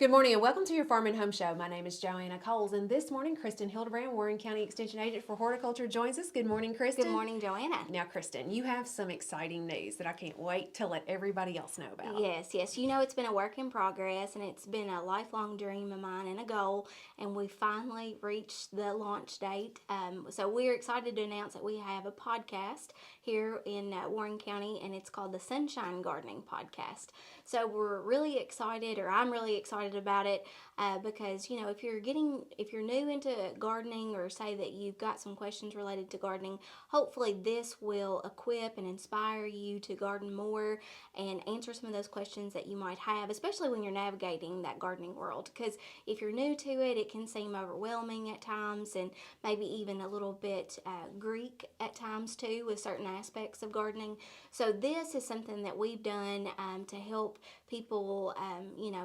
Good morning and welcome to your Farm and Home Show. My name is Joanna Coles, and this morning Kristin Hildabrand, Warren County Extension Agent for Horticulture, joins us. Good morning, Kristin. Good morning, Joanna. Now, Kristin, you have some exciting news that I can't wait to let everybody else know about. Yes. You know, it's been a work in progress, and it's been a lifelong dream of mine and a goal, and we finally reached the launch date. So we're excited to announce that we have a podcast here in Warren County, and it's called the Sunshine Gardening Podcast. So we're really excited, or I'm really excited about it, because you know, if you're new into gardening, or say that you've got some questions related to gardening, hopefully this will equip and inspire you to garden more and answer some of those questions that you might have, especially when you're navigating that gardening world. Because if you're new to it, it can seem overwhelming at times, and maybe even a little bit Greek at times too, with certain aspects of gardening. So this is something that we've done to help people,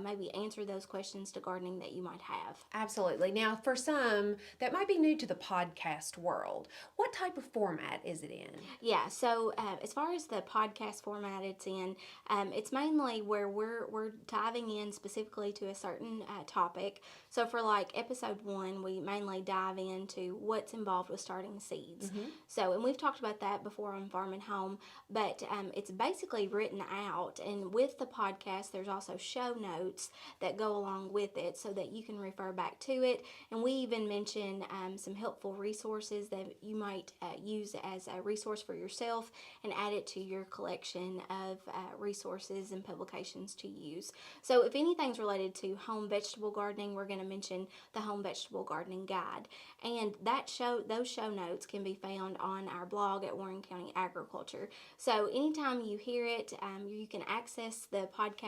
maybe answer those questions to gardening that you might have. Absolutely. Now, for some that might be new to the podcast world, what type of format is it in? Yeah, so as far as the podcast format it's in, it's mainly where we're diving in specifically to a certain topic. So for like episode 1, we mainly dive into what's involved with starting seeds. Mm-hmm. So, and we've talked about that before on Farm and Home, but it's basically written out, and with the podcast, there's also show notes that go along with it so that you can refer back to it. And we even mention some helpful resources that you might use as a resource for yourself and add it to your collection of resources and publications to use. So if anything's related to home vegetable gardening, we're going to mention the Home Vegetable Gardening Guide. And those show notes can be found on our blog at Warren County Agriculture. So anytime you hear it, you can access the podcast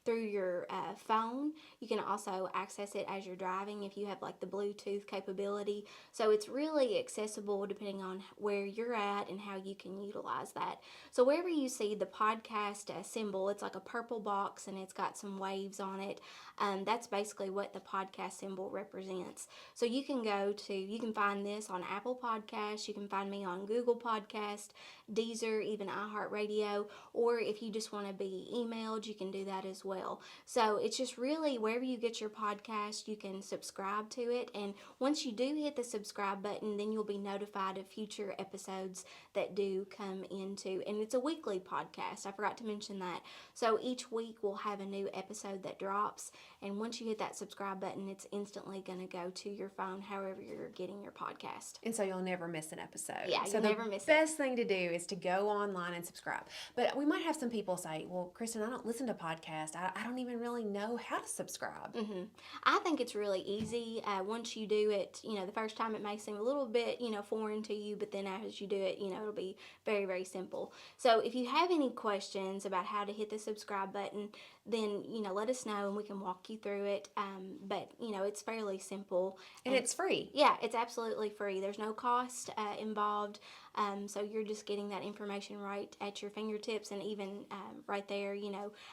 through your phone. You can also access it as you're driving if you have like the Bluetooth capability. So it's really accessible depending on where you're at and how you can utilize that. So wherever you see the podcast symbol, it's like a purple box and it's got some waves on it. That's basically what the podcast symbol represents. So you can find this on Apple Podcasts, you can find me on Google Podcast, Deezer, even iHeartRadio, or if you just want to be emailed, you can do that as well. So it's just really wherever you get your podcast, you can subscribe to it. And once you do hit the subscribe button, then you'll be notified of future episodes that do come into. And it's a weekly podcast. I forgot to mention that. So each week we'll have a new episode that drops. And once you hit that subscribe button, it's instantly going to go to your phone, however you're getting your podcast. And so you'll never miss an episode. Yeah, so you'll never miss it. The best thing to do is to go online and subscribe. But we might have some people say, well, Kristin, I don't listen to podcasts. I don't even really know how to subscribe. Mm-hmm. I think it's really easy. Once you do it, the first time it may seem a little bit, foreign to you, but then as you do it, it'll be very, very simple. So if you have any questions about how to hit the subscribe button, then, let us know and we can walk you through it. But, it's fairly simple. And it's free. Yeah, it's absolutely free. There's no cost involved. So you're just getting that information right at your fingertips, and even right there,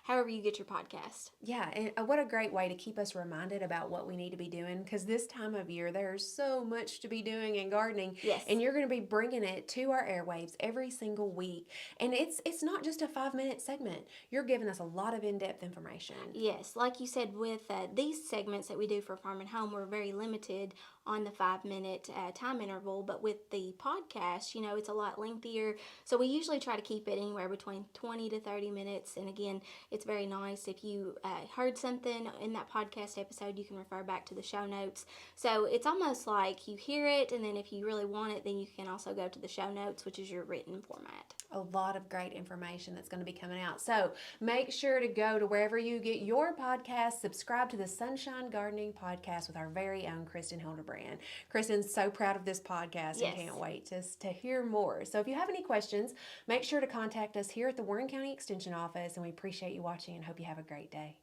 however you get your podcast. Yeah, and what a great way to keep us reminded about what we need to be doing, because this time of year, there's so much to be doing in gardening. Yes. And you're going to be bringing it to our airwaves every single week. And it's not just a 5-minute segment. You're giving us a lot of in-depth information. Yes, like you said, with these segments that we do for Farm and Home, we're very limited on the 5-minute time interval, but with the podcast, it's a lot lengthier. So we usually try to keep it anywhere between 20 to 30 minutes. And again, it's very nice if you heard something in that podcast episode, you can refer back to the show notes. So it's almost like you hear it, and then if you really want it, then you can also go to the show notes, which is your written format. A lot of great information that's going to be coming out. So make sure to go to wherever you get your podcast, subscribe to the Sunshine Gardening Podcast with our very own Kristin Hildabrand. Kristin's so proud of this podcast and can't wait to hear more. So if you have any questions, make sure to contact us here at the Warren County Extension Office, and we appreciate you watching and hope you have a great day.